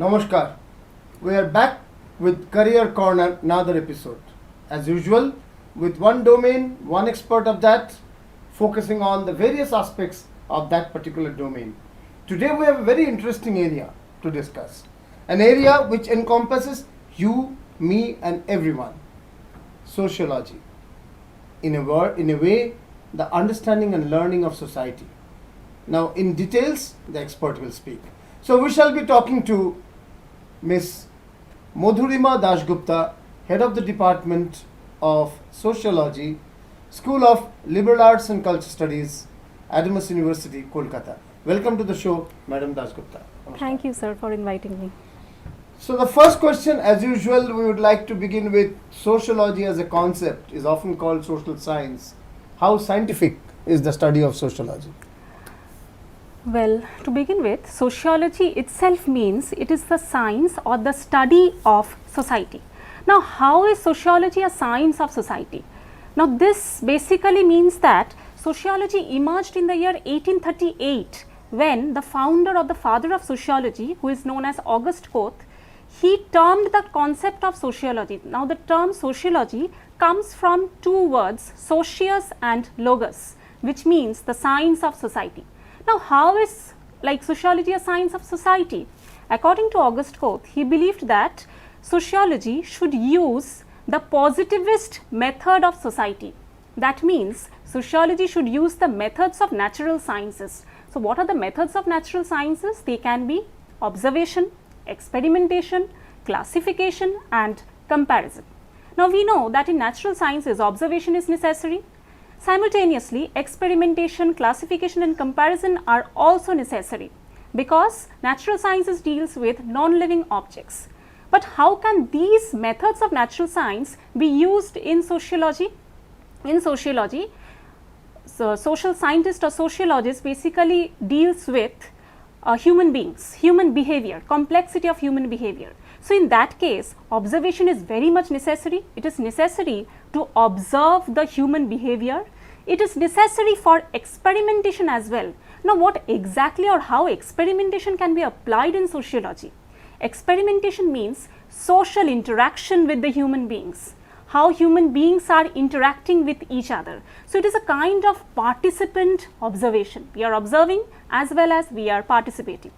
Namaskar. We are back with Career Corner, another episode. As usual, with one domain, one expert of that, focusing on the various aspects of that particular domain. Today we have a very interesting area to discuss. An area which encompasses you, me and everyone. Sociology. In a way, the understanding and learning of society. Now, in details, the expert will speak. So, we shall be talking to Miss Madhurima Dasgupta, Head of the Department of Sociology, School of Liberal Arts and Culture Studies, Adamas University, Kolkata. Welcome to the show, Madam Dasgupta. Thank you, sir, for inviting me. So, the first question, as usual, we would like to begin with sociology as a concept, is often called social science. How scientific is the study of sociology? Well, to begin with, sociology itself means it is the science or the study of society. Now, how is sociology a science of society? Now, this basically means that sociology emerged in the year 1838 when the founder or the father of sociology, who is known as Auguste Comte, he termed the concept of sociology. Now, the term sociology comes from two words, socius and logos, which means the science of society. Now, how is sociology a science of society? According to Auguste Comte, he believed that sociology should use the positivist method of society. That means sociology should use the methods of natural sciences. So, what are the methods of natural sciences? They can be observation, experimentation, classification and comparison. Now, we know that in natural sciences observation is necessary. Simultaneously, experimentation, classification and comparison are also necessary because natural sciences deals with non-living objects. But how can these methods of natural science be used in sociology? In sociology, so social scientist or sociologist basically deals with human beings, human behavior, complexity of human behavior. So, in that case, observation is very much necessary. It is necessary to observe the human behavior. It is necessary for experimentation as well. Now, what exactly or how experimentation can be applied in sociology? Experimentation means social interaction with the human beings, how human beings are interacting with each other. So, it is a kind of participant observation. We are observing as well as we are participating.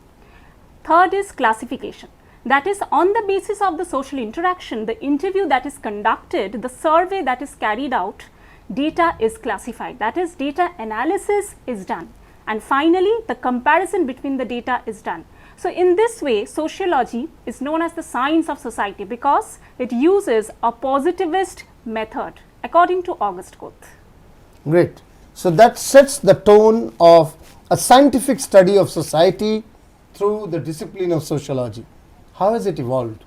Third is classification. That is, on the basis of the social interaction, the interview that is conducted, the survey that is carried out, data is classified. That is, data analysis is done. And finally, the comparison between the data is done. So, in this way, sociology is known as the science of society because it uses a positivist method according to Auguste Comte. Great. So, that sets the tone of a scientific study of society through the discipline of sociology. How has it evolved?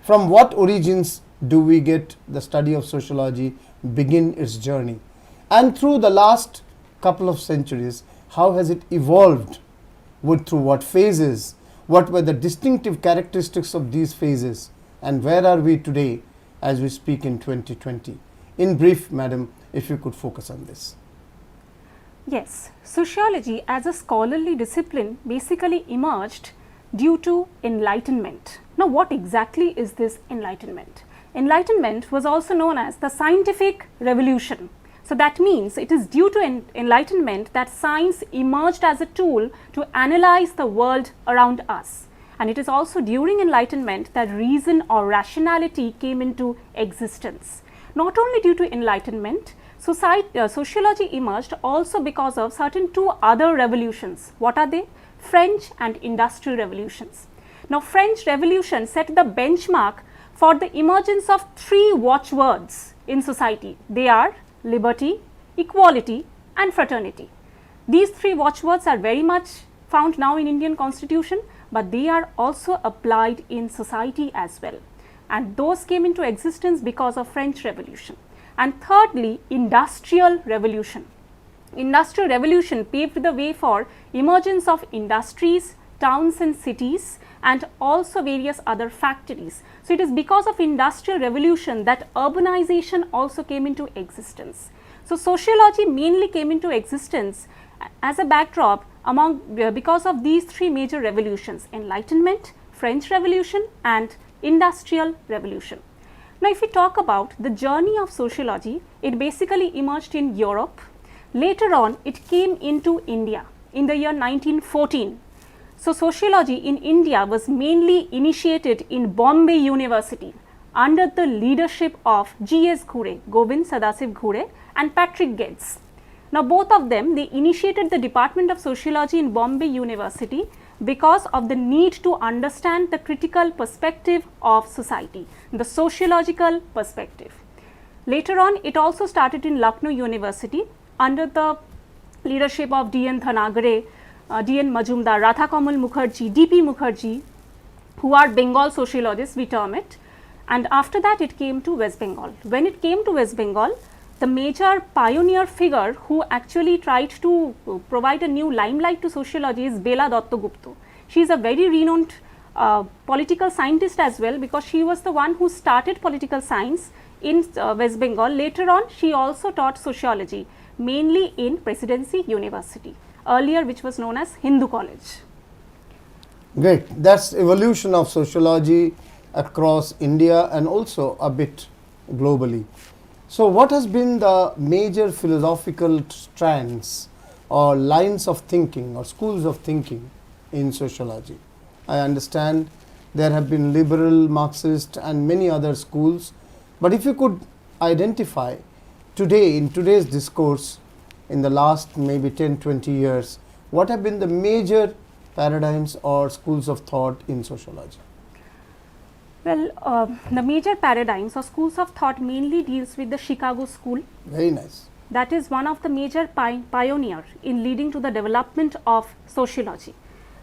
From what origins do we get the study of sociology begin its journey? And through the last couple of centuries, how has it evolved? Through what phases? What were the distinctive characteristics of these phases? And where are we today as we speak in 2020? In brief, madam, if you could focus on this. Yes, sociology as a scholarly discipline basically emerged due to enlightenment. Now, what exactly is this enlightenment? Enlightenment was also known as the scientific revolution. So, that means it is due to enlightenment that science emerged as a tool to analyze the world around us. And it is also during enlightenment that reason or rationality came into existence. Not only due to enlightenment, sociology emerged also because of certain two other revolutions. What are they? French and industrial revolutions. Now, French Revolution set the benchmark for the emergence of three watchwords in society. They are liberty, equality and fraternity. These three watchwords are very much found now in Indian Constitution, but they are also applied in society as well. And those came into existence because of French Revolution. And thirdly, Industrial Revolution. Industrial Revolution paved the way for emergence of industries, towns and cities and also various other factories. So, it is because of Industrial Revolution that urbanization also came into existence. So, sociology mainly came into existence as a backdrop because of these three major revolutions: Enlightenment, French Revolution and Industrial Revolution. Now, if we talk about the journey of sociology, it basically emerged in Europe. Later on, it came into India in the year 1914. So, sociology in India was mainly initiated in Bombay University under the leadership of G.S. Ghure, Govind Sadasiv Ghure and Patrick Geddes. Now, both of them, they initiated the Department of Sociology in Bombay University because of the need to understand the critical perspective of society, the sociological perspective. Later on, it also started in Lucknow University under the leadership of D.N. Thanagare, D.N. Majumdar, Radha Kamal Mukherjee, D.P. Mukherjee, who are Bengal sociologists, we term it. And after that, it came to West Bengal. When it came to West Bengal, the major pioneer figure who actually tried to provide a new limelight to sociology is Bela Dattagupta. She is a very renowned political scientist as well, because she was the one who started political science in West Bengal. Later on, she also taught sociology, mainly in Presidency University, earlier which was known as Hindu College. Great. That's evolution of sociology across India and also a bit globally. So, what has been the major philosophical strands or lines of thinking or schools of thinking in sociology? I understand there have been liberal, Marxist and many other schools, but if you could identify today, in today's discourse, in the last maybe 10-20 years, what have been the major paradigms or schools of thought in sociology? Well, the major paradigms or schools of thought mainly deals with the Chicago School. Very nice. That is one of the major pioneer in leading to the development of sociology.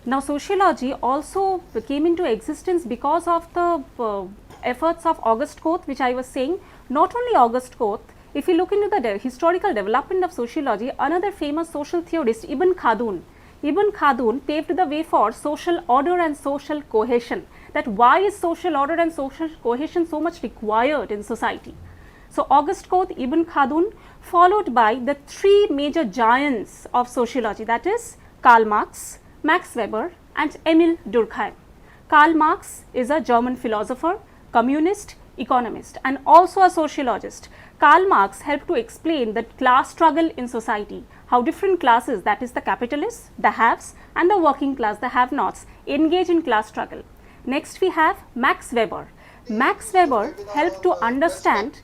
Now, sociology also came into existence because of the efforts of Auguste Comte, which I was saying. Not only Auguste Comte, if you look into the historical development of sociology, another famous social theorist, Ibn Khaldun. Ibn Khaldun paved the way for social order and social cohesion. That why is social order and social cohesion so much required in society? So, Auguste Comte, Ibn Khaldun, followed by the three major giants of sociology, that is Karl Marx, Max Weber and Emil Durkheim. Karl Marx is a German philosopher, communist, economist and also a sociologist. Karl Marx helped to explain the class struggle in society, how different classes, that is the capitalists, the haves and the working class, the have-nots, engage in class struggle. Next we have Max Weber. Max Weber helped to understand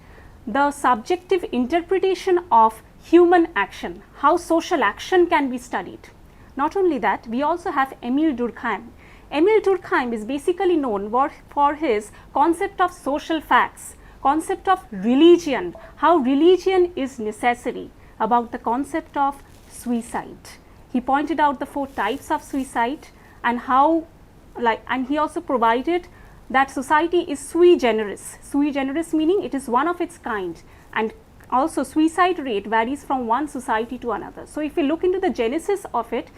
the subjective interpretation of human action, how social action can be studied. Not only that, we also have Emil Durkheim. Emil Durkheim is basically known for his concept of social facts, concept of religion, how religion is necessary, about the concept of suicide. He pointed out the 4 types of suicide and how, and he also provided that society is sui generis. Sui generis meaning it is one of its kind, and also suicide rate varies from one society to another. So, if we look into the genesis of it,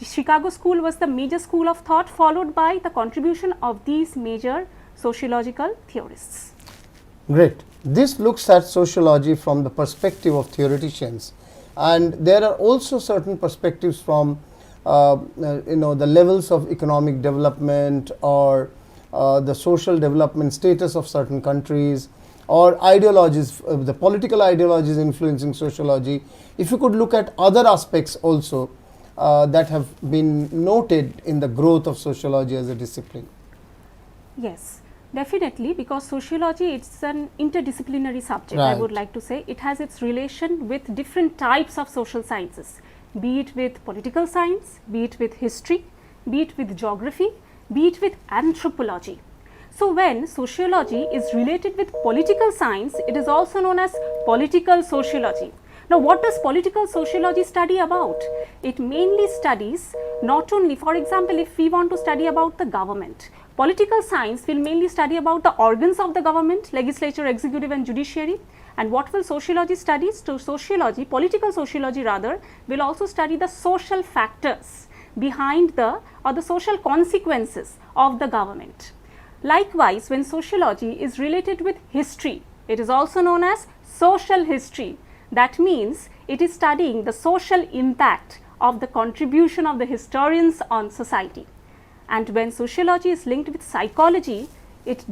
Chicago School was the major school of thought, followed by the contribution of these major sociological theorists. Great. This looks at sociology from the perspective of theoreticians, and there are also certain perspectives from the levels of economic development or the social development status of certain countries or ideologies, the political ideologies influencing sociology. If you could look at other aspects also that have been noted in the growth of sociology as a discipline. Yes, definitely, because sociology, it's an interdisciplinary subject, Right. I would like to say. It has its relation with different types of social sciences, be it with political science, be it with history, be it with geography, be it with anthropology. So, when sociology is related with political science, it is also known as political sociology. Now, what does political sociology study about? It mainly studies not only, for example, if we want to study about the government, political science will mainly study about the organs of the government, legislature, executive and judiciary. And what will sociology study? So, sociology, political sociology rather, will also study the social factors behind the social consequences of the government. Likewise, when sociology is related with history, it is also known as social history. That means it is studying the social impact of the contribution of the historians on society. And when sociology is linked with psychology, it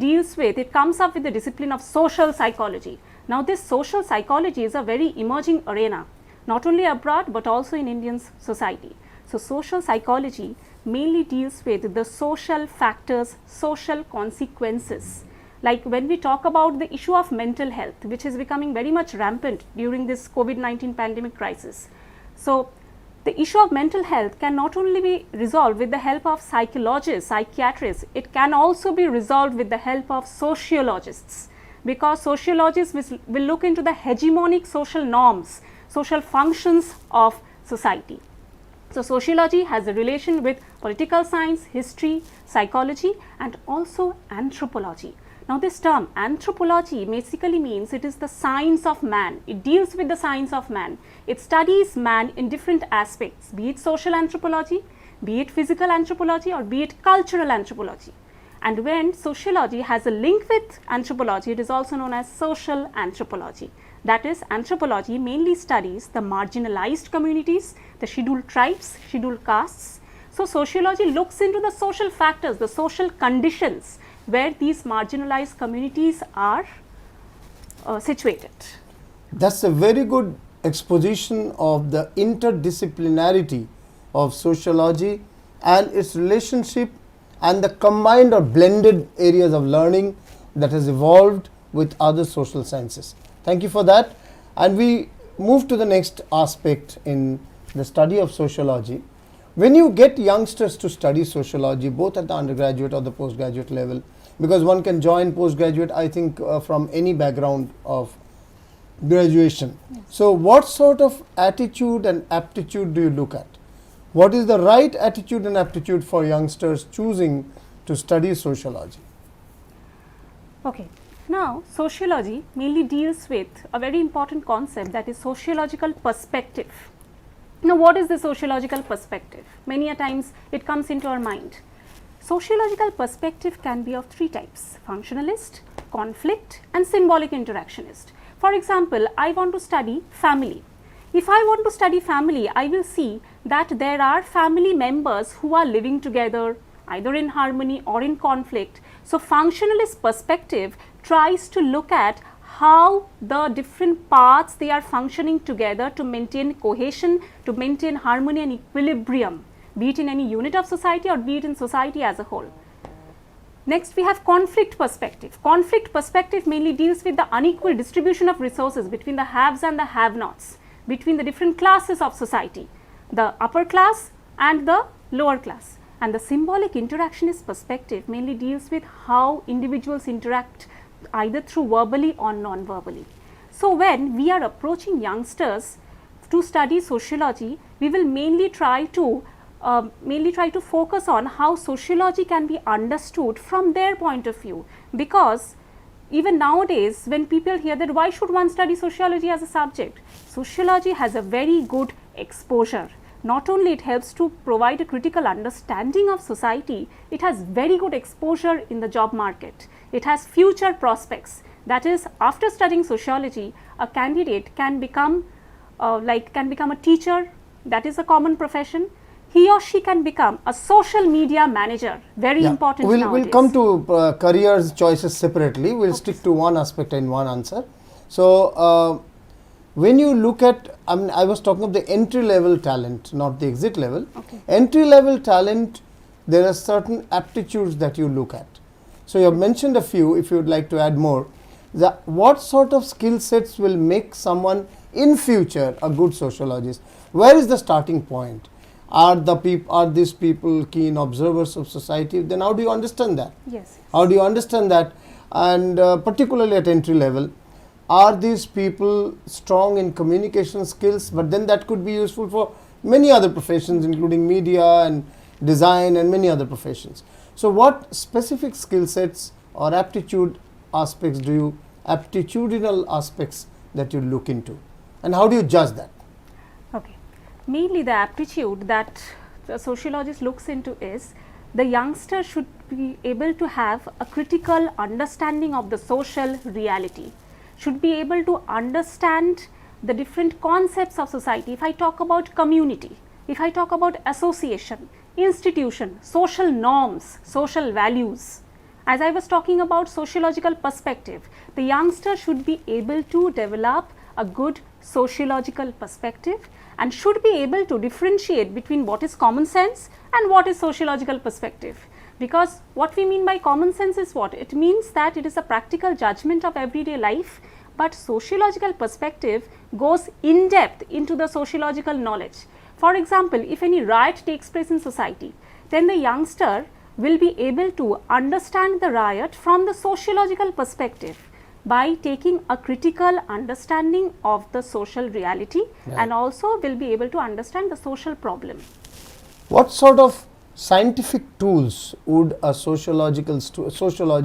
comes up with the discipline of social psychology. Now this social psychology is a very emerging arena, not only abroad but also in Indian society. So social psychology mainly deals with the social factors, social consequences. Like when we talk about the issue of mental health, which is becoming very much rampant during this COVID-19 pandemic crisis. So the issue of mental health can not only be resolved with the help of psychologists, psychiatrists, it can also be resolved with the help of sociologists, because sociologists will look into the hegemonic social norms, social functions of society. So sociology has a relation with political science, history, psychology, and also anthropology. Now this term anthropology basically means it is the science of man. It deals with the science of man. It studies man in different aspects, be it social anthropology, be it physical anthropology, or be it cultural anthropology. And when sociology has a link with anthropology, it is also known as social anthropology. That is, anthropology mainly studies the marginalized communities, the scheduled tribes, scheduled castes. So sociology looks into the social factors, the social conditions where these marginalized communities are situated. That's a very good exposition of the interdisciplinarity of sociology and its relationship and the combined or blended areas of learning that has evolved with other social sciences. Thank you for that. And we move to the next aspect in the study of sociology. When you get youngsters to study sociology, both at the undergraduate or the postgraduate level, because one can join postgraduate, I think, from any background of graduation. Yes. So what sort of attitude and aptitude do you look at? What is the right attitude and aptitude for youngsters choosing to study sociology? Okay. Now, sociology mainly deals with a very important concept, that is sociological perspective. Now, what is the sociological perspective? Many a times it comes into our mind. Sociological perspective can be of three types: functionalist, conflict, and symbolic interactionist. For example, I want to study family. If I want to study family, I will see that there are family members who are living together either in harmony or in conflict. So functionalist perspective tries to look at how the different parts they are functioning together to maintain cohesion, to maintain harmony and equilibrium, be it in any unit of society or be it in society as a whole. Next, we have conflict perspective. Conflict perspective mainly deals with the unequal distribution of resources between the haves and the have-nots, between the different classes of society, the upper class and the lower class. And the symbolic interactionist perspective mainly deals with how individuals interact either through verbally or non-verbally. So when we are approaching youngsters to study sociology, we will mainly try to focus on how sociology can be understood from their point of view, because even nowadays when people hear that why should one study sociology as a subject, sociology has a very good exposure. Not only it helps to provide a critical understanding of society, it has very good exposure in the job market. It has future prospects. That is, after studying sociology, a candidate can become a teacher. That is a common profession. He or she can become a social media manager, very important nowadays. We'll come to careers choices separately. We'll stick to one aspect and one answer. So, when you look at, I was talking of the entry level talent, not the exit level. Okay. Entry level talent, there are certain aptitudes that you look at. So, you have mentioned a few. If you would like to add more, what sort of skill sets will make someone in future a good sociologist? Where is the starting point? Are these people keen observers of society? Then how do you understand that? Yes. How do you understand that? And particularly at entry level, are these people strong in communication skills? But then that could be useful for many other professions, including media and design and many other professions. So what specific skill sets or aptitudinal aspects that you look into, and how do you judge that? Okay. Mainly the aptitude that the sociologist looks into is the youngster should be able to have a critical understanding of the social reality, should be able to understand the different concepts of society. If I talk about community, If I talk about association, institution, social norms, social values, as I was talking about sociological perspective, the youngster should be able to develop a good sociological perspective and should be able to differentiate between what is common sense and what is sociological perspective. Because what we mean by common sense is what? It means that it is a practical judgment of everyday life, but sociological perspective goes in depth into the sociological knowledge. For example, if any riot takes place in society, then the youngster will be able to understand the riot from the sociological perspective by taking a critical understanding of the social reality, and also will be able to understand the social problem. What sort of scientific tools would a sociology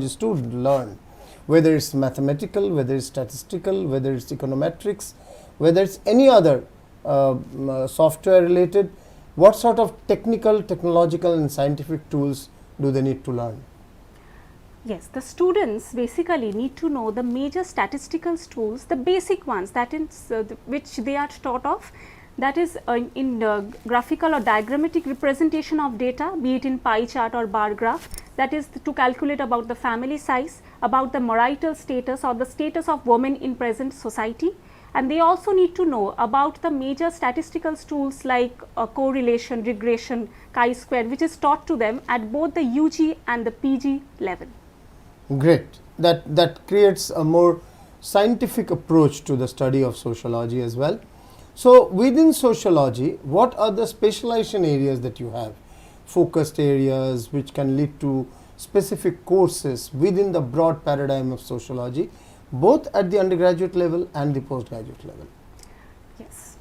student learn? Whether it's mathematical, whether it's statistical, whether it's econometrics, whether it's any other software related, what sort of technological and scientific tools do they need to learn? Yes, the students basically need to know the major statistical tools, the basic ones that is which they are taught of, that is in graphical or diagrammatic representation of data, be it in pie chart or bar graph, that is to calculate about the family size, about the marital status or the status of women in present society. And they also need to know about the major statistical tools like correlation, regression, chi-square, which is taught to them at both the UG and the PG level. Great. That creates a more scientific approach to the study of sociology as well. So within sociology, what are the specialization areas that you have? Focused areas which can lead to specific courses within the broad paradigm of sociology, both at the undergraduate level and the postgraduate level. Yes.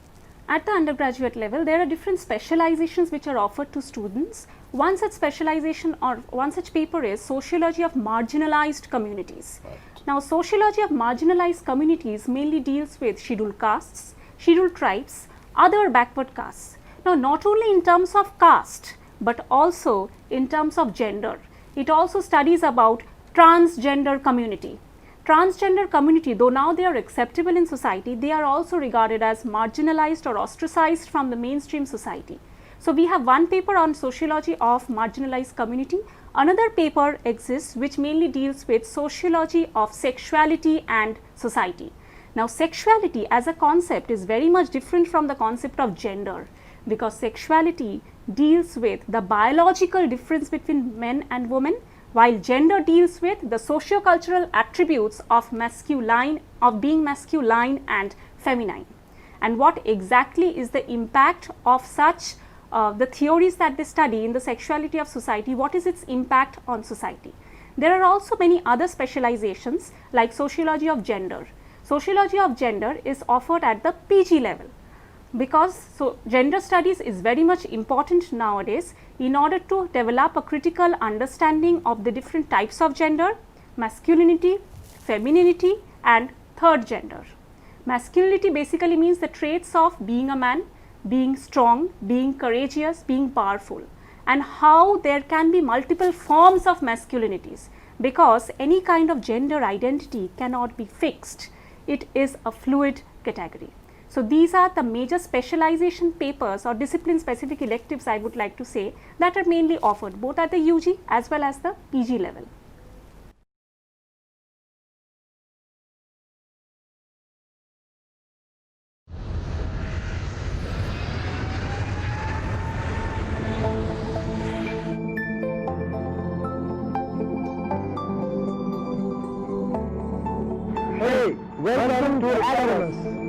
At the undergraduate level, there are different specializations which are offered to students. One such specialization or one such paper is Sociology of Marginalized Communities. Right. Now, Sociology of Marginalized Communities mainly deals with scheduled castes, scheduled tribes, other backward castes. Now, not only in terms of caste, but also in terms of gender. It also studies about transgender community. Transgender community, though now they are acceptable in society, they are also regarded as marginalized or ostracized from the mainstream society. So, we have one paper on sociology of marginalized community. Another paper exists which mainly deals with sociology of sexuality and society. Now, sexuality as a concept is very much different from the concept of gender, because sexuality deals with the biological difference between men and women, while gender deals with the socio-cultural attributes of being masculine and feminine. And what exactly is the impact of such the theories that they study in the sexuality of society, what is its impact on society? There are also many other specializations like sociology of gender. Sociology of gender is offered at the PG level, because gender studies is very much important nowadays in order to develop a critical understanding of the different types of gender, masculinity, femininity and third gender. Masculinity basically means the traits of being a man, being strong, being courageous, being powerful, and how there can be multiple forms of masculinities, because any kind of gender identity cannot be fixed. It is a fluid category. So, these are the major specialization papers or discipline specific electives, I would like to say, that are mainly offered both at the UG as well as the PG level. Hey, welcome to Academus.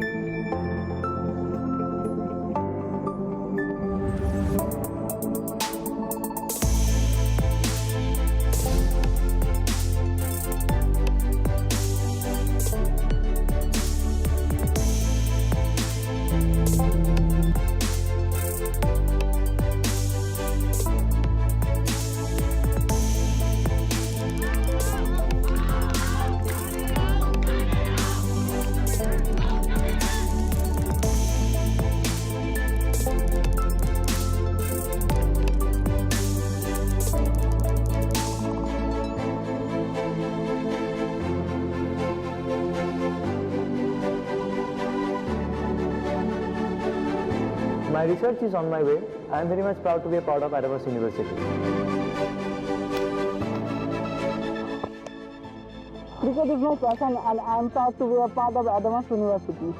My research is on my way. I am very much proud to be a part of Adamas University. Cricket is my passion and I am proud to be a part of Adamas University.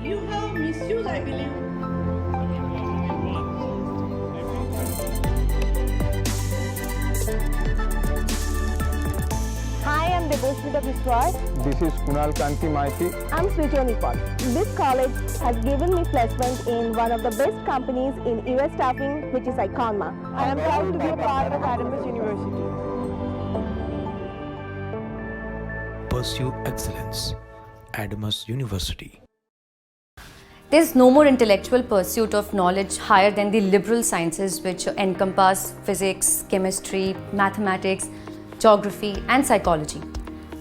You have misused, I believe. Hi, I am Debosmita Biswas. This is Kunal Kanti Maiti. I am Srijoni Paul. This college has given me placement in one of the best companies in US staffing, which is Iconma. I am proud to be a part of Adamas University. Pursue excellence. Adamas University. There's no more intellectual pursuit of knowledge higher than the liberal sciences, which encompass physics, chemistry, mathematics, geography, and psychology.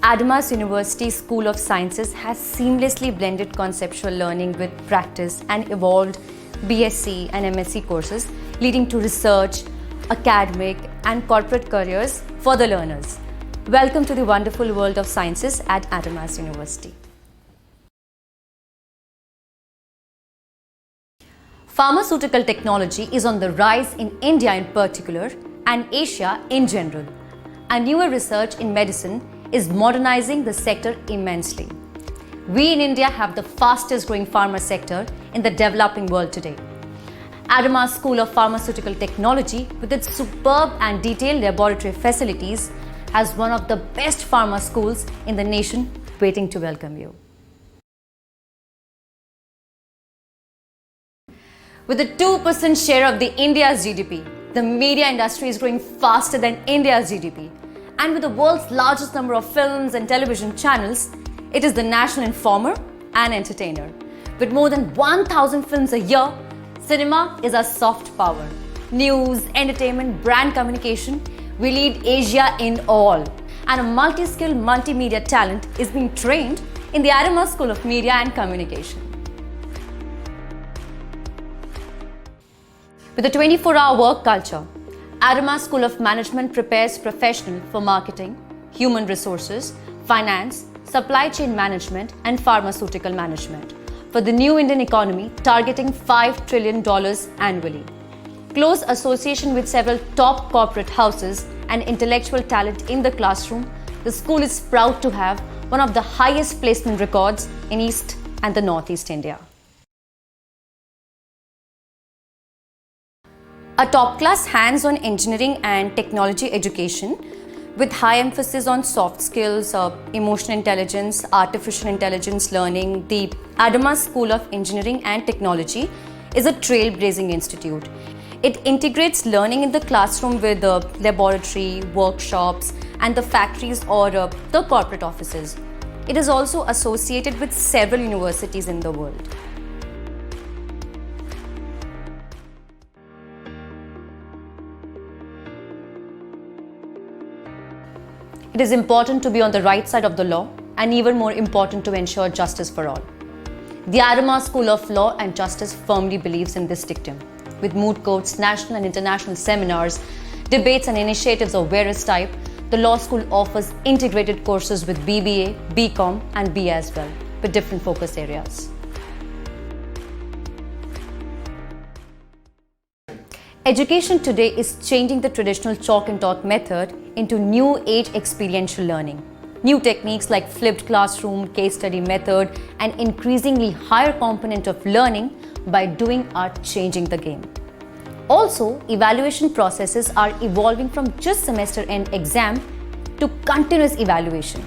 Adamas University School of Sciences has seamlessly blended conceptual learning with practice and evolved BSc and MSc courses, leading to research, academic, and corporate careers for the learners. Welcome to the wonderful world of sciences at Adamas University. Pharmaceutical technology is on the rise in India in particular and Asia in general. And newer research in medicine is modernizing the sector immensely. We in India have the fastest growing pharma sector in the developing world today. Adamas School of Pharmaceutical Technology, with its superb and detailed laboratory facilities, has one of the best pharma schools in the nation waiting to welcome you. With a 2% share of the India's GDP, the media industry is growing faster than India's GDP. And with the world's largest number of films and television channels, it is the national informer and entertainer. With more than 1,000 films a year, cinema is our soft power. News, entertainment, brand communication, we lead Asia in all. And a multi-skilled multimedia talent is being trained in the Adamas School of Media and Communication. With a 24-hour work culture, Adamas School of Management prepares professionals for marketing, human resources, finance, supply chain management, and pharmaceutical management for the new Indian economy targeting $5 trillion annually. Close association with several top corporate houses and intellectual talent in the classroom, the school is proud to have one of the highest placement records in East and the Northeast India. A top-class hands-on engineering and technology education with high emphasis on soft skills, emotional intelligence, artificial intelligence learning, the Adamas School of Engineering and Technology is a trailblazing institute. It integrates learning in the classroom with the laboratory, workshops, and the factories or the corporate offices. It is also associated with several universities in the world. It is important to be on the right side of the law and even more important to ensure justice for all. The Adamas School of Law and Justice firmly believes in this dictum. With moot courts, national and international seminars, debates and initiatives of various type, the law school offers integrated courses with BBA, BCom and BA as well, with different focus areas. Education today is changing the traditional chalk and talk method into new age experiential learning. New techniques like flipped classroom, case study method, and increasingly higher component of learning by doing are changing the game. Also, evaluation processes are evolving from just semester end exam to continuous evaluation.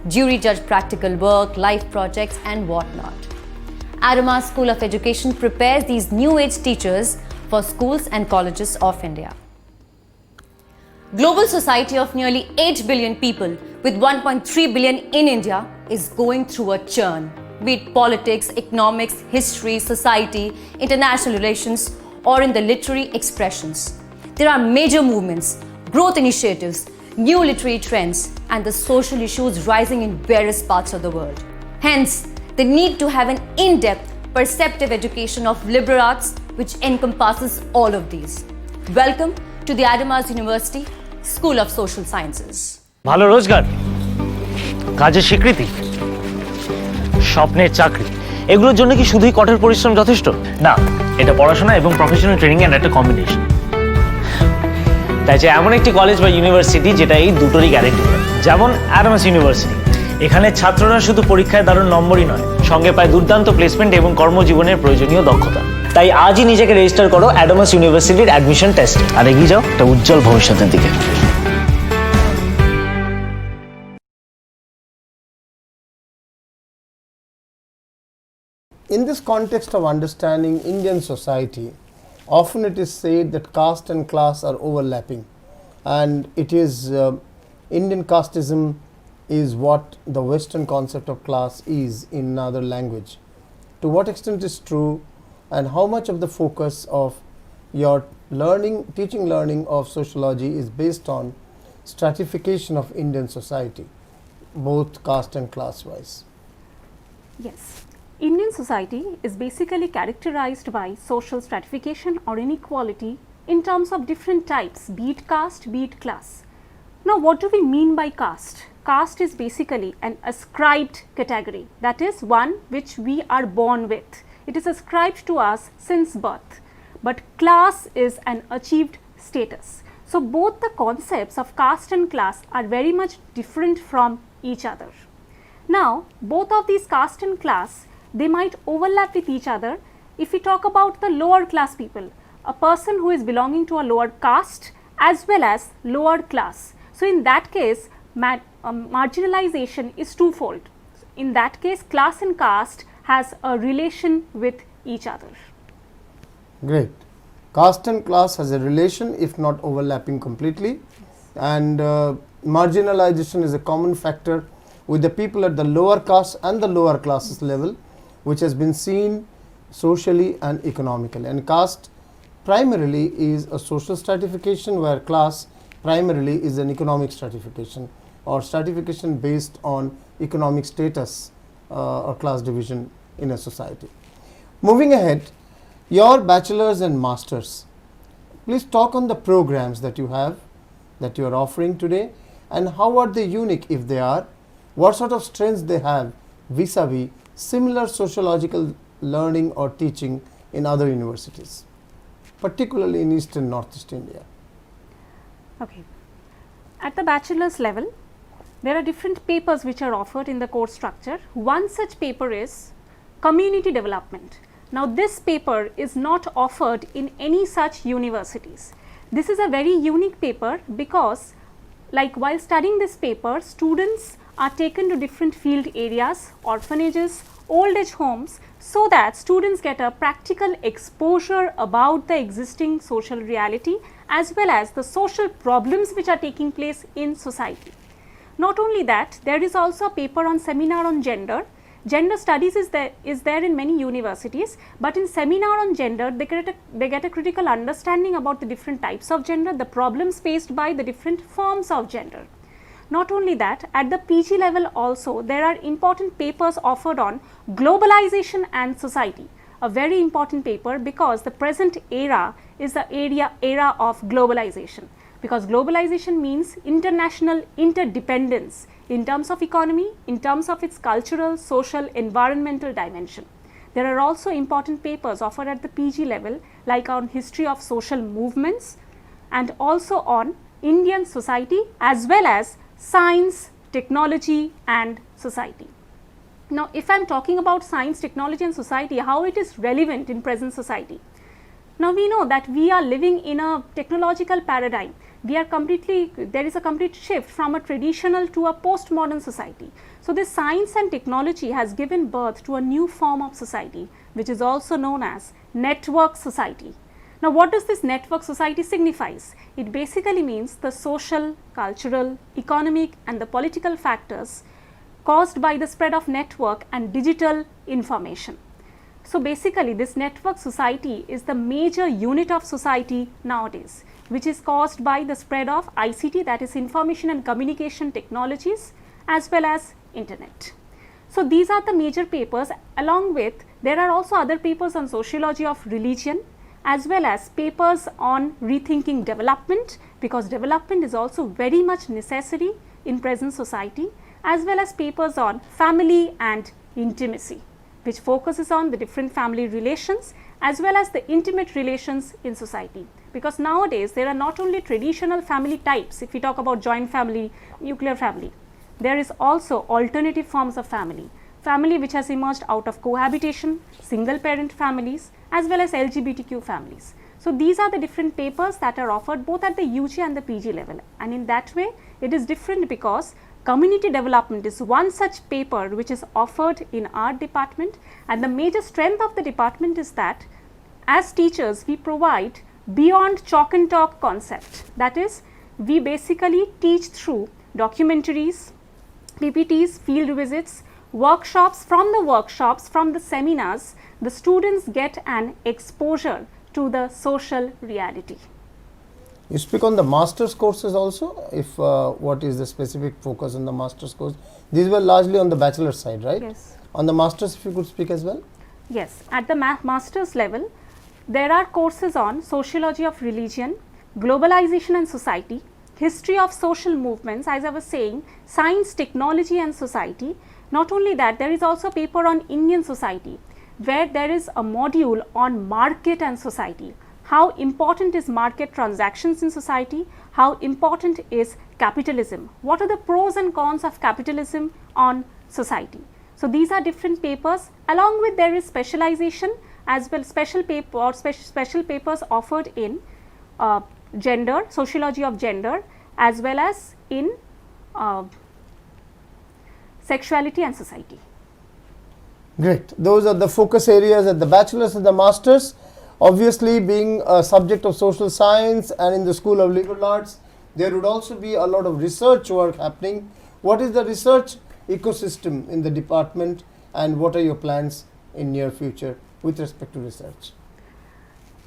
jury judge practical work, life projects, and whatnot. Adama School of Education prepares these new age teachers for schools and colleges of India. Global society of nearly 8 billion people with 1.3 billion in India is going through a churn, be it politics, economics, history, society, international relations, or in the literary expressions. There are major movements, growth initiatives, new literary trends, and the social issues rising in various parts of the world. Hence, the need to have an in-depth, perceptive education of liberal arts which encompasses all of these. Welcome to the Adama University School of Social Sciences. ভালো রোজগার, কাজের স্বীকৃতি, স্বপ্নের চাকরি, এগুলোর জন্য কি শুধুই কঠোর পরিশ্রম যথেষ্ট? না, এটা পড়াশোনা এবং প্রফেশনাল ট্রেনিং এর একটা কম্বিনেশন। তাই যে এমন একটি কলেজ বা ইউনিভার্সিটি যেটা এই দুটোরই গ্যারান্টি দেয়, যেমন অ্যাডামাস ইউনিভার্সিটি। এখানে ছাত্ররা শুধু পরীক্ষায় দারুণ নম্বরই নয়, সঙ্গে পায় দুর্দান্ত প্লেসমেন্ট এবং কর্মজীবনের প্রয়োজনীয় দক্ষতা। তাই আজই নিজেকে রেজিস্টার করো অ্যাডামাস ইউনিভার্সিটির অ্যাডমিশন টেস্টে, আর এগিয়ে যাও একটা উজ্জ্বল ভবিষ্যতের দিকে। In this context of understanding Indian society, often it is said that caste and class are overlapping, and it is Indian casteism is what the Western concept of class is in another language. To what extent is true, and how much of the focus of your teaching learning of sociology is based on stratification of Indian society, both caste and class wise? Yes. Indian society is basically characterized by social stratification or inequality in terms of different types, be it caste, be it class. Now, what do we mean by caste? Caste is basically an ascribed category, that is one which we are born with. It is ascribed to us since birth, but class is an achieved status. So, both the concepts of caste and class are very much different from each other. Now, both of these caste and class, they might overlap with each other if we talk about the lower class people, a person who is belonging to a lower caste as well as lower class. So, in that case, marginalization is twofold. In that case, class and caste has a relation with each other. Great. Caste and class has a relation, if not overlapping completely, and marginalization is a common factor with the people at the lower caste and the lower classes level, which has been seen socially and economically. And caste primarily is a social stratification, where class primarily is an economic stratification, or stratification based on economic status or class division in a society. Moving ahead, your bachelor's and master's, please talk on the programs that you have, that you are offering today, and how are they unique if they are, what sort of strengths they have vis-a-vis similar sociological learning or teaching in other universities, particularly in East and Northeast India. Okay. At the bachelor's level, there are different papers which are offered in the course structure. One such paper is community development. Now, this paper is not offered in any such universities. This is a very unique paper because, like, while studying this paper, students are taken to different field areas, orphanages, old age homes, so that students get a practical exposure about the existing social reality as well as the social problems which are taking place in society. Not only that, there is also a paper on seminar on gender. Gender studies is there in many universities, but in seminar on gender, they get a critical understanding about the different types of gender, the problems faced by the different forms of gender. Not only that, at the PG level also, there are important papers offered on globalization and society, a very important paper because the present era is the era of globalization, because globalization means international interdependence in terms of economy, in terms of its cultural, social, environmental dimension. There are also important papers offered at the PG level, like on history of social movements and also on Indian society as well as science, technology and society. Now, if I am talking about science, technology and society, how it is relevant in present society. Now we know that we are living in a technological paradigm. There is a complete shift from a traditional to a postmodern society. So this science and technology has given birth to a new form of society, which is also known as network society. Now what does this network society signifies? It basically means the social, cultural, economic and the political factors caused by the spread of network and digital information. So basically this network society is the major unit of society nowadays, which is caused by the spread of ICT, that is information and communication technologies, as well as internet. So these are the major papers. Along with, there are also other papers on sociology of religion, as well as papers on rethinking development, because development is also very much necessary in present society, as well as papers on family and intimacy, which focuses on the different family relations as well as the intimate relations in society. Because nowadays there are not only traditional family types, if we talk about joint family, nuclear family, there is also alternative forms of family, family which has emerged out of cohabitation, single parent families, as well as LGBTQ families. So these are the different papers that are offered both at the UG and the PG level, and in that way it is different because community development is one such paper which is offered in our department, and the major strength of the department is that as teachers we provide beyond chalk and talk concept. That is, we basically teach through documentaries, PPTs, field visits, workshops. From the seminars, the students get an exposure to the social reality. You speak on the master's courses also, if what is the specific focus on the master's course? These were largely on the bachelor side, right? Yes. On the master's, if you could speak as well? Yes, at the master's level, there are courses on sociology of religion, globalization and society, history of social movements, as I was saying, science, technology and society. Not only that, there is also a paper on Indian society, where there is a module on market and society. How important is market transactions in society? How important is capitalism? What are the pros and cons of capitalism on society? So these are different papers. Along with, there is specialization as well, special papers offered in gender, sociology of gender, as well as in sexuality and society. Great. Those are the focus areas at the bachelor's and the master's. Obviously, being a subject of social science and in the School of Liberal Arts, there would also be a lot of research work happening. What is the research ecosystem in the department, and what are your plans in near future with respect to research?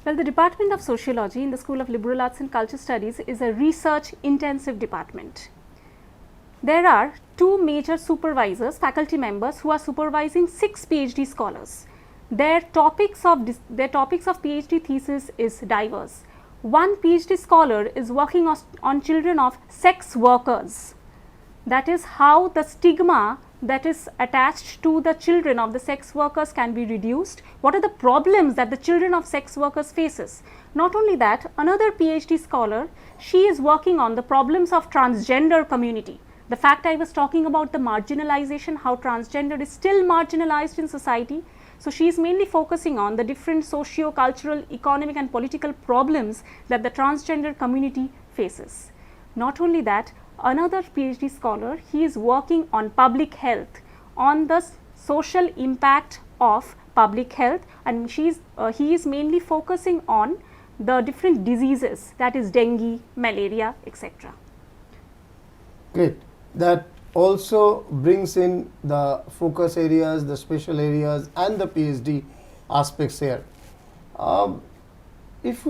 Well, the Department of Sociology in the School of Liberal Arts and Culture Studies is a research intensive department. There are two major supervisors, faculty members, who are supervising 6 PhD scholars. Their topics of PhD thesis is diverse. One PhD scholar is working on children of sex workers. That is how the stigma that is attached to the children of the sex workers can be reduced. What are the problems that the children of sex workers faces? Not only that, another PhD scholar, she is working on the problems of transgender community. The fact I was talking about the marginalization, how transgender is still marginalized in society. So she is mainly focusing on the different socio-cultural, economic and political problems that the transgender community faces. Not only that, another PhD scholar, he is working on public health, on the social impact of public health, and he is mainly focusing on the different diseases, that is dengue, malaria, etc. Great. That also brings in the focus areas, the special areas and the PhD aspects here. If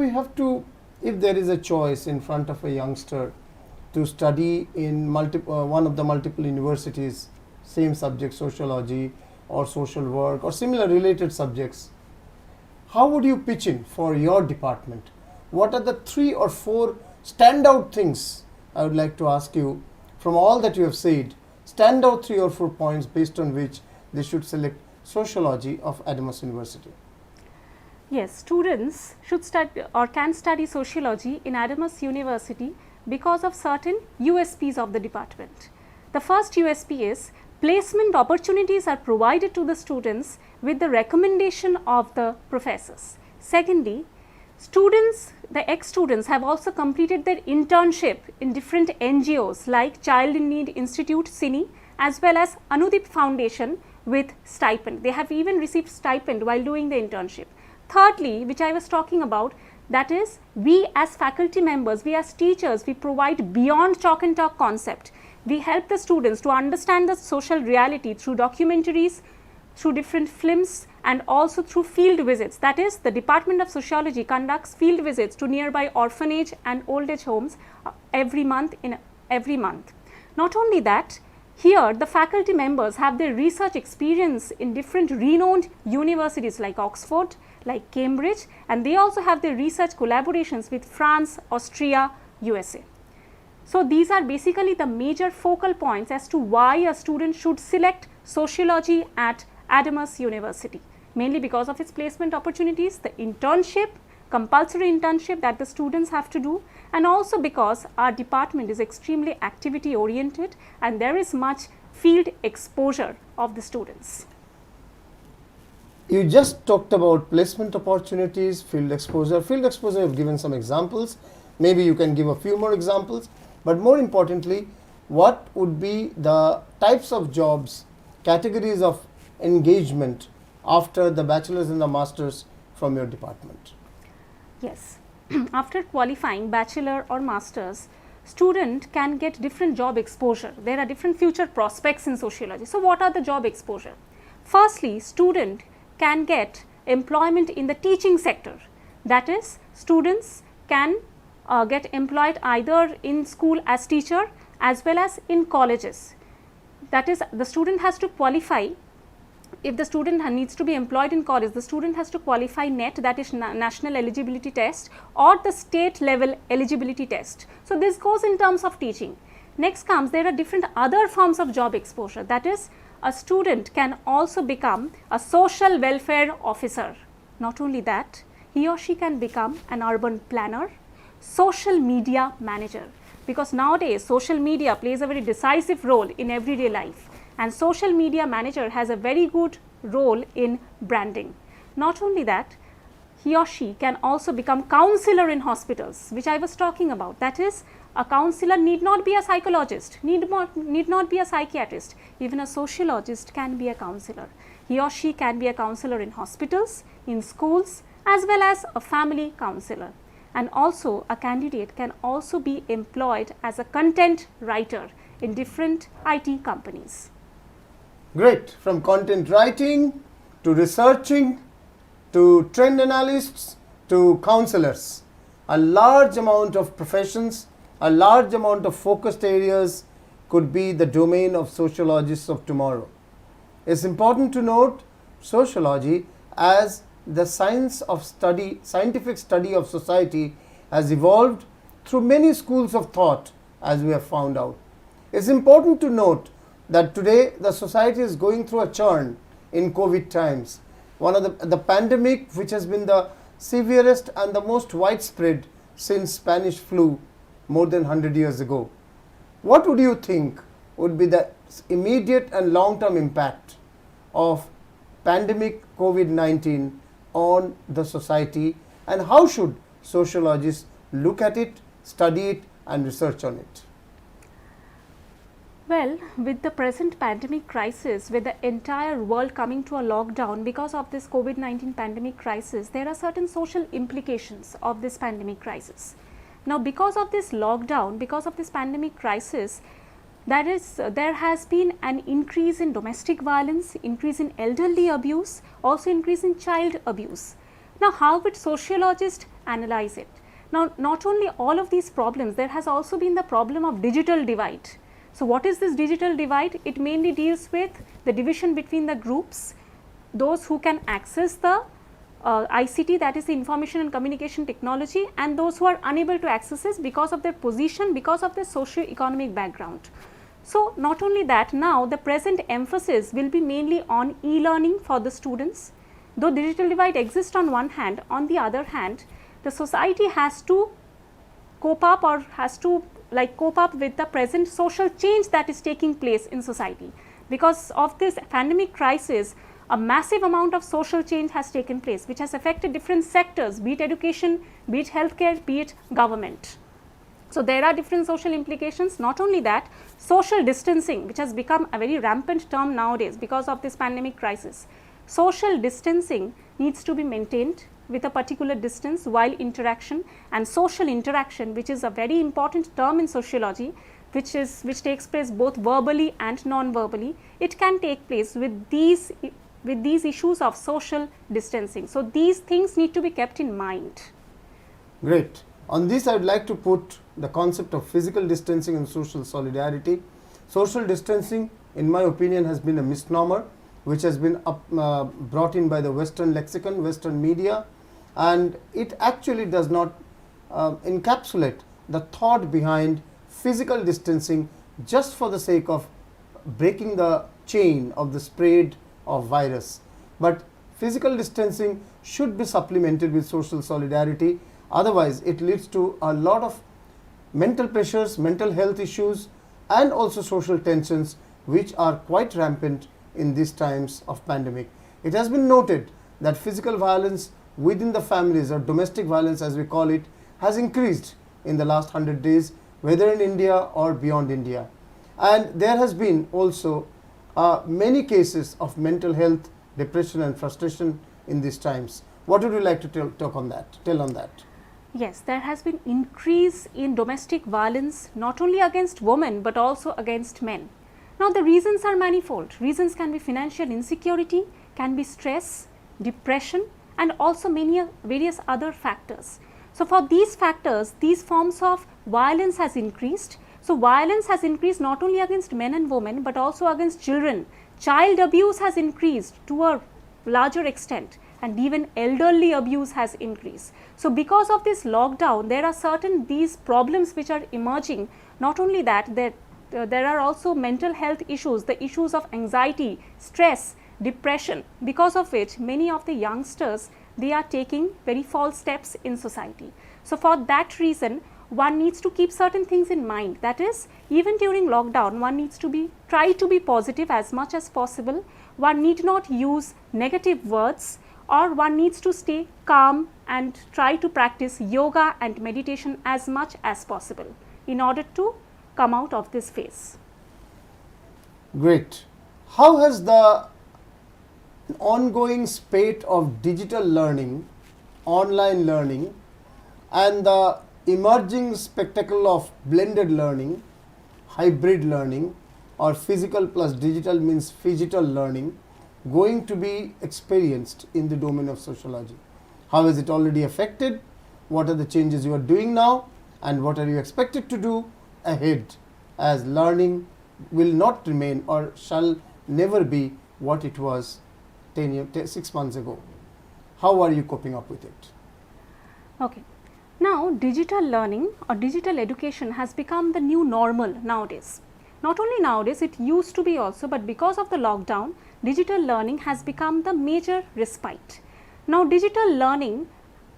there is a choice in front of a youngster to study in one of the multiple universities, same subject, sociology or social work or similar related subjects, how would you pitch in for your department? What are the 3 or 4 standout things? I would like to ask you, from all that you have said, stand out 3 or 4 points based on which they should select sociology of Adamas University. Yes, students should study or can study sociology in Adamas University because of certain USPs of the department. The first USP is placement opportunities are provided to the students with the recommendation of the professors. Secondly, Students, the ex-students have also completed their internship in different NGOs like Child in Need Institute, CINI, as well as Anudip Foundation with stipend. They have even received stipend while doing the internship. Thirdly, which I was talking about, that is, we as faculty members, we as teachers, we provide beyond chalk and talk concept. We help the students to understand the social reality through documentaries, through different films, and also through field visits. That is, the Department of Sociology conducts field visits to nearby orphanage and old age homes every month. Not only that, here the faculty members have their research experience in different renowned universities like Oxford, like Cambridge, and they also have their research collaborations with France, Austria, USA. So these are basically the major focal points as to why a student should select sociology at Adamas University, mainly because of its placement opportunities, the internship, compulsory internship that the students have to do, and also because our department is extremely activity oriented and there is much field exposure of the students. You just talked about placement opportunities, field exposure. Field exposure, you've given some examples. Maybe you can give a few more examples. But more importantly, what would be the types of jobs, categories of engagement after the bachelor's and the master's from your department? Yes, after qualifying bachelor or master's, student can get different job exposure. There are different future prospects in sociology. So what are the job exposure? Firstly, student can get employment in the teaching sector. That is, students can get employed either in school as teacher as well as in colleges. That is, the student has to qualify. If the student needs to be employed in college, the student has to qualify NET, that is National Eligibility Test, or the state level eligibility test. So this goes in terms of teaching. Next comes, there are different other forms of job exposure. That is, a student can also become a social welfare officer. Not only that, he or she can become an urban planner, social media manager, because nowadays social media plays a very decisive role in everyday life, and social media manager has a very good role in branding. Not only that, he or she can also become counselor in hospitals, which I was talking about. That is, a counselor need not be a psychologist, need not be a psychiatrist. Even a sociologist can be a counselor. He or she can be a counselor in hospitals, in schools, as well as a family counselor. And also, a candidate can also be employed as a content writer in different IT companies. Great. From content writing to researching to trend analysts to counselors, a large amount of professions, a large amount of focused areas could be the domain of sociologists of tomorrow. It's important to note sociology as the science of study, scientific study of society has evolved through many schools of thought, as we have found out. It's important to note that today the society is going through a churn in COVID times. One of the pandemic, which has been the severest and the most widespread since Spanish flu more than 100 years ago. What would you think would be the immediate and long-term impact of pandemic COVID-19 on the society, and how should sociologists look at it, study it, and research on it? Well, with the present pandemic crisis, with the entire world coming to a lockdown because of this COVID-19 pandemic crisis, there are certain social implications of this pandemic crisis. Now, because of this lockdown, because of this pandemic crisis, there has been an increase in domestic violence, increase in elderly abuse, also increase in child abuse. Now, how would sociologists analyze it? Now, not only all of these problems, there has also been the problem of digital divide. So, what is this digital divide? It mainly deals with the division between the groups, those who can access the ICT, that is the information and communication technology, and those who are unable to access it because of their position, because of their socio-economic background. So, not only that, now the present emphasis will be mainly on e-learning for the students. Though digital divide exists on one hand, on the other hand, the society has to cope up or has to cope up with the present social change that is taking place in society. Because of this pandemic crisis, a massive amount of social change has taken place, which has affected different sectors, be it education, be it healthcare, be it government. So there are different social implications. Not only that, social distancing, which has become a very rampant term nowadays because of this pandemic crisis. Social distancing needs to be maintained with a particular distance while interaction, and social interaction, which is a very important term in sociology, which takes place both verbally and non-verbally. It can take place with these issues of social distancing. So these things need to be kept in mind. Great. On this, I would like to put the concept of physical distancing and social solidarity. Social distancing, in my opinion, has been a misnomer which has been brought in by the Western lexicon, Western media, and it actually does not encapsulate the thought behind physical distancing just for the sake of breaking the chain of the spread of virus. But physical distancing should be supplemented with social solidarity. Otherwise, it leads to a lot of mental pressures, mental health issues, and also social tensions, which are quite rampant in these times of pandemic. It has been noted that physical violence within the families, or domestic violence as we call it, has increased in the last 100 days, whether in India or beyond India. And there has been also many cases of mental health, depression and frustration in these times. What would you like to tell on that? Yes, there has been increase in domestic violence, not only against women but also against men. Now the reasons are manifold. Reasons can be financial insecurity, can be stress, depression, and also various other factors. So for these factors, these forms of violence has increased. So violence has increased not only against men and women but also against children. Child abuse has increased to a larger extent, and even elderly abuse has increased. So because of this lockdown, there are these problems which are emerging. Not only that, there are also mental health issues, the issues of anxiety, stress, depression, because of which many of the youngsters, they are taking very false steps in society. So for that reason, one needs to keep certain things in mind. That is, even during lockdown, one needs to try to be positive as much as possible. One need not use negative words, or one needs to stay calm and try to practice yoga and meditation as much as possible in order to come out of this phase. Great. How has the ongoing spate of digital learning, online learning, and the emerging spectacle of blended learning, hybrid learning, or physical plus digital means phygital learning, going to be experienced in the domain of sociology? How is it already affected? What are the changes you are doing now, and what are you expected to do ahead, as learning will not remain or shall never be what it was 6 months ago? How are you coping up with it? Okay. Now, digital learning or digital education has become the new normal nowadays. Not only nowadays, it used to be also, but because of the lockdown, digital learning has become the major respite. Now, digital learning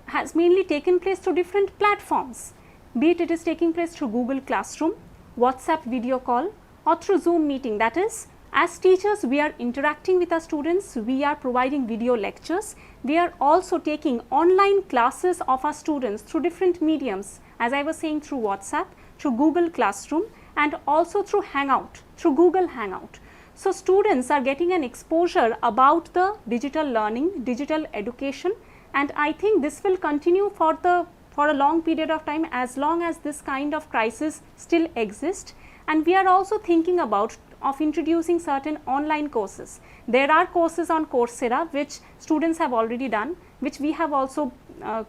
has mainly taken place through different platforms, be it is taking place through Google Classroom, WhatsApp video call, or through Zoom meeting. That is, as teachers, we are interacting with our students, we are providing video lectures, we are also taking online classes of our students through different mediums, as I was saying, through WhatsApp, through Google Classroom, and also through Hangout, through Google Hangout. So students are getting an exposure about the digital learning, digital education, and I think this will continue for a long period of time, as long as this kind of crisis still exists. And we are also thinking of introducing certain online courses. There are courses on Coursera which students have already done, which we have also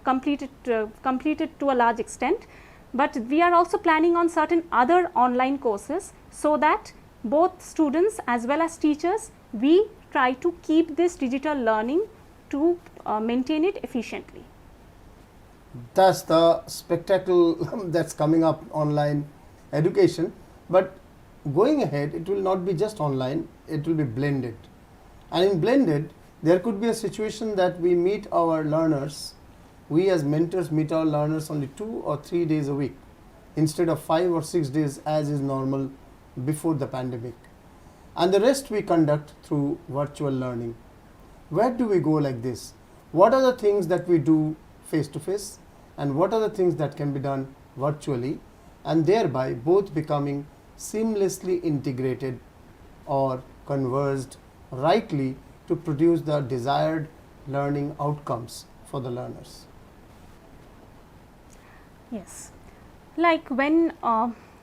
completed to a large extent. But we are also planning on certain other online courses, so that both students as well as teachers, we try to keep this digital learning to maintain it efficiently. That's the spectacle that's coming up, online education. But going ahead, it will not be just online, it will be blended. And in blended, there could be a situation that we meet our learners, we as mentors meet our learners only 2 or 3 days a week, instead of 5 or 6 days as is normal before the pandemic. And the rest we conduct through virtual learning. where do we go like this? What are the things that we do face to face, and what are the things that can be done virtually, and thereby both becoming seamlessly integrated or converged rightly to produce the desired learning outcomes for the learners. Yes, like when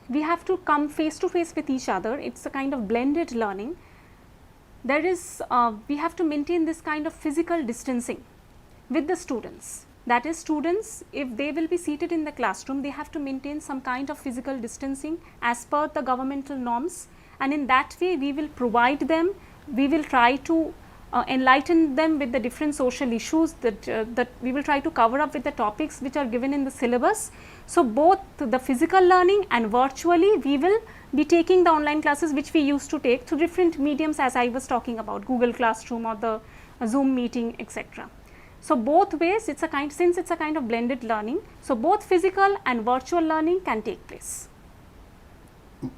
we have to come face to face with each other, it's a kind of blended learning. There is, we have to maintain this kind of physical distancing with the students. That is, students, if they will be seated in the classroom, they have to maintain some kind of physical distancing as per the governmental norms, and in that way we will provide them, we will try to enlighten them with the different social issues that we will try to cover up with the topics which are given in the syllabus. So, both the physical learning and virtually we will be taking the online classes which we used to take through different mediums, as I was talking about, Google Classroom or the Zoom meeting, etc. So, both ways it's a kind, since it's a kind of blended learning, so both physical and virtual learning can take place.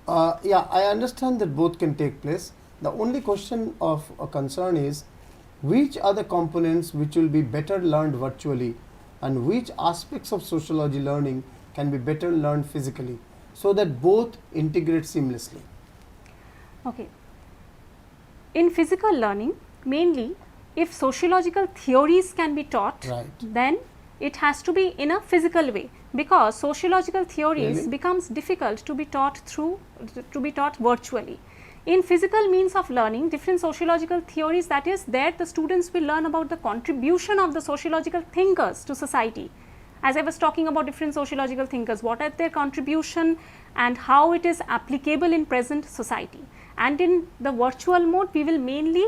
Yeah, I understand that both can take place. The only question of a concern is which are the components which will be better learned virtually, and which aspects of sociology learning can be better learned physically, so that both integrate seamlessly. Okay. In physical learning, mainly if sociological theories can be taught, Right. then it has to be in a physical way, because sociological theories Really? becomes difficult to be taught virtually. In physical means of learning, different sociological theories, that is, there the students will learn about the contribution of the sociological thinkers to society. As I was talking about different sociological thinkers, what are their contribution and how it is applicable in present society. And in the virtual mode, we will mainly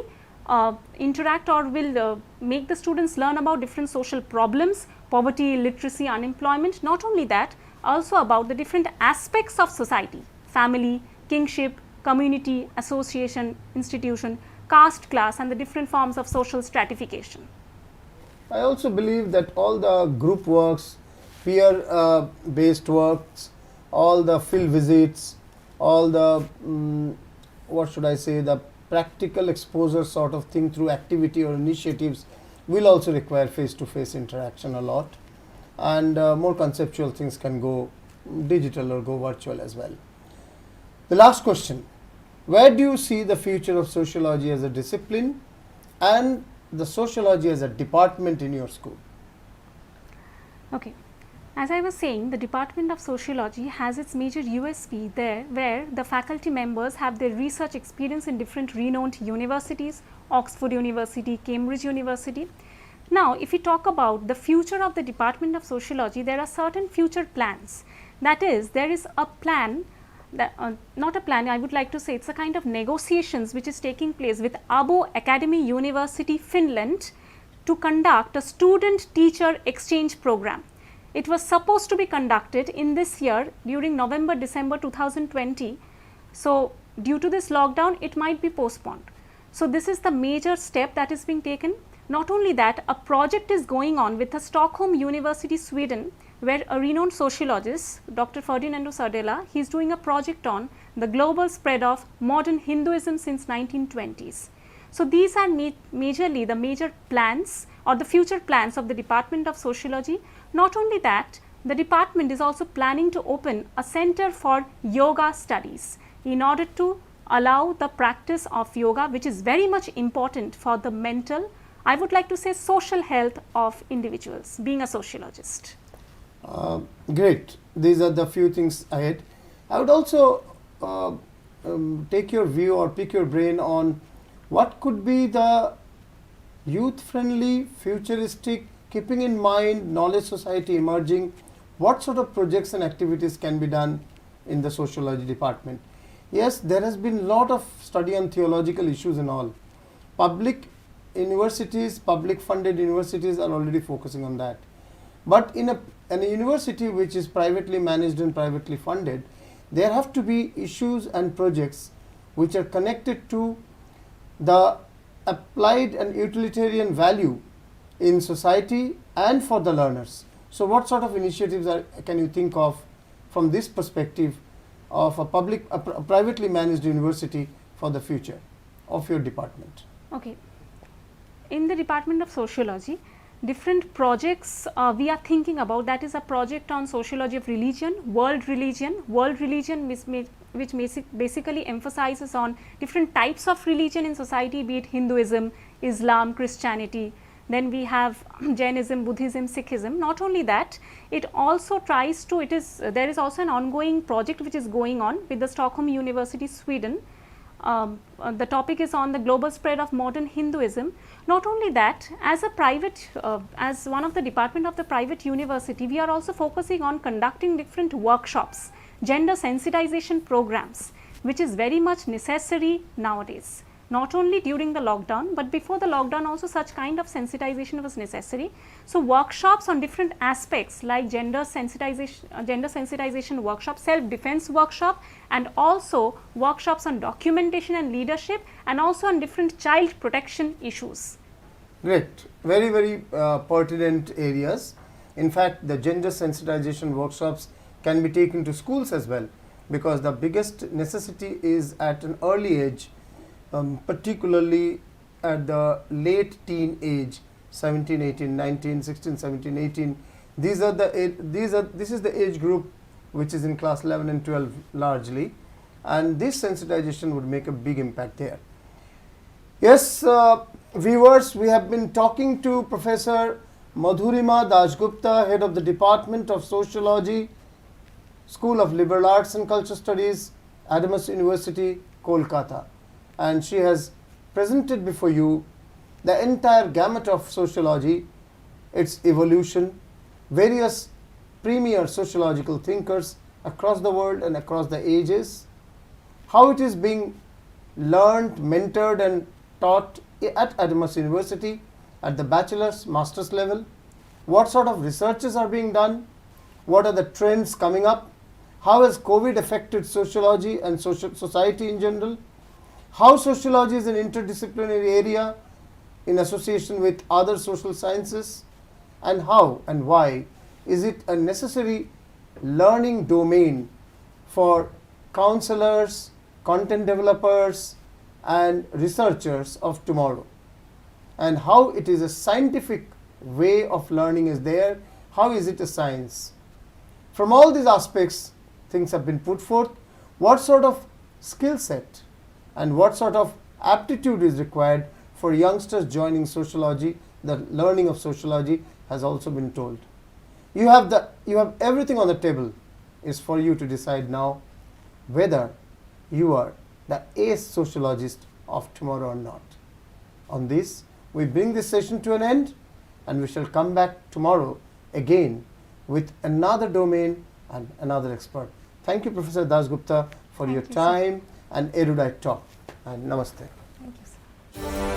interact or will make the students learn about different social problems, poverty, illiteracy, unemployment. Not only that, also about the different aspects of society, family, kingship, community, association, institution, caste, class, and the different forms of social stratification. I also believe that all the group works, peer based works, all the field visits, all the what should I say, the practical exposure sort of thing through activity or initiatives will also require face to face interaction a lot, and more conceptual things can go digital or go virtual as well. The last question, where do you see the future of sociology as a discipline and the sociology as a department in your school? Okay. As I was saying, the Department of Sociology has its major USP there, where the faculty members have their research experience in different renowned universities, Oxford University, Cambridge University. Now, if we talk about the future of the Department of Sociology, there are certain future plans. That is, there is a plan, that, not a plan, I would like to say it's a kind of negotiations which is taking place with Abo Academy University, Finland, to conduct a student-teacher exchange program. It was supposed to be conducted in this year during November-December 2020. So, due to this lockdown, it might be postponed. So, this is the major step that is being taken. Not only that, a project is going on with the Stockholm University, Sweden, where a renowned sociologist, Dr. Ferdinando Sardella, he is doing a project on the global spread of modern Hinduism since 1920s. So, these are majorly the major plans or the future plans of the Department of Sociology. Not only that, the department is also planning to open a center for yoga studies in order to allow the practice of yoga, which is very much important for the mental, I would like to say, social health of individuals, being a sociologist. Great. These are the few things ahead. I would also take your view or pick your brain on what could be the youth-friendly, futuristic, keeping in mind knowledge society emerging, what sort of projects and activities can be done in the sociology department. Yes, there has been a lot of study on theological issues and all. Public universities, public funded universities are already focusing on that. But in a university which is privately managed and privately funded, there have to be issues and projects which are connected to the applied and utilitarian value in society and for the learners. So, what sort of initiatives can you think of from this perspective of a privately managed university for the future of your department? Okay. in the Department of Sociology, different projects we are thinking about. That is a project on sociology of religion, world religion, which basically emphasizes on different types of religion in society, be it Hinduism, Islam, Christianity. Then we have Jainism, Buddhism, Sikhism. Not only that, it also tries to, there is also an ongoing project which is going on with the Stockholm University, Sweden. The topic is on the global spread of modern Hinduism. Not only that, as a private, as one of the department of the private university, we are also focusing on conducting different workshops, gender sensitization programs, which is very much necessary nowadays. Not only during the lockdown, but before the lockdown also such kind of sensitization was necessary. So workshops on different aspects like gender sensitization workshop, self-defense workshop, and also workshops on documentation and leadership, and also on different child protection issues. Great, very, very pertinent areas. In fact, the gender sensitization workshops can be taken to schools as well, because the biggest necessity is at an early age, particularly at the late teen age, 17, 18, 19, 16, 17, 18. This is the age group which is in class 11 and 12 largely, and this sensitization would make a big impact there. Yes, viewers, we have been talking to Professor Madhurima Dasgupta, Head of the Department of Sociology, School of Liberal Arts and Cultural Studies, Adamas University, Kolkata. And she has presented before you the entire gamut of sociology, its evolution, various premier sociological thinkers across the world and across the ages, how it is being learned, mentored and taught at Adamas University at the bachelor's, master's level, what sort of researches are being done, what are the trends coming up, how has COVID affected sociology and society in general, how sociology is an interdisciplinary area in association with other social sciences, and how and why is it a necessary learning domain for counselors, content developers and researchers of tomorrow, and how it is a scientific way of learning is there, how is it a science. From all these aspects, things have been put forth. What sort of skill set and what sort of aptitude is required for youngsters joining sociology, the learning of sociology has also been told. You have everything on the table. Is for you to decide now whether you are the ace sociologist of tomorrow or not. On this, we bring this session to an end, and we shall come back tomorrow again with another domain and another expert. Thank you, Professor Dasgupta, for your time and erudite talk. And namaste. Thank you, sir.